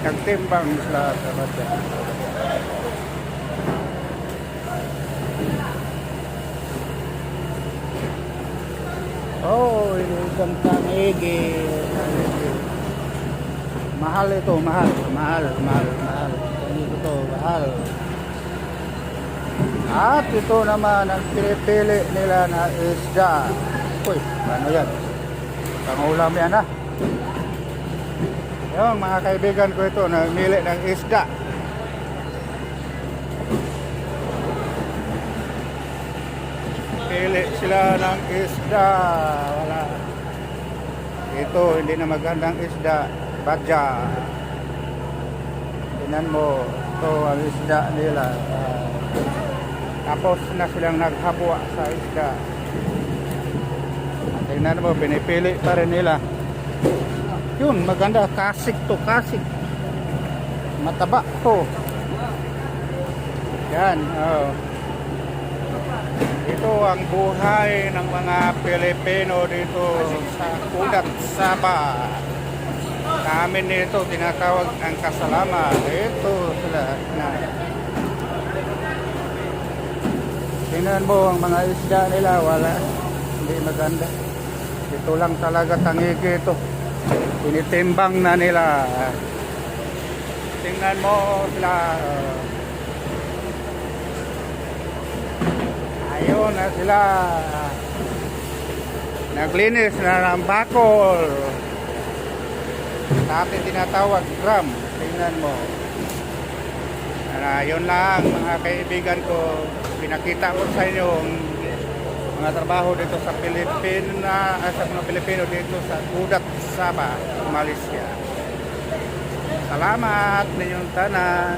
nagtimbang sila sa badya. Oh, isang tanigi. Mahal ito, mahal. Ito, mahal. At ito naman ang pinipili nila na isda. Uy, ano yan? Pangulam yan ha. Yung mga kaibigan ko ito, namili ng isda. Pili sila ng isda. Wala. Ito, hindi na magandang isda. Badya. Tingnan mo. Ito ang isda nila. Tapos na silang naghabwa sa isda. Tingnan mo, pinipili pa rin nila. Yun, maganda. Kasik to, kasik. Mataba to. Yan, oh. Ito ang buhay ng mga Pilipino dito sa Kudat, Sabah. Namin nito tinatawag ang kasalama. Ito sila. Tingnan mo ang mga isda nila, wala. Hindi maganda. Ito lang talaga tangigi ito. Tinitimbang na nila. Tingnan mo sila. Ayun na sila. Naglinis na ng bakol. Sa atin tinatawag gram. Tingnan mo. Yun lang mga kaibigan ko. Pinakita ko sa inyo ang mga trabaho dito sa sa mga Pilipino dito sa Kudat, Sabah, Malaysia. Salamat ninyong tanan.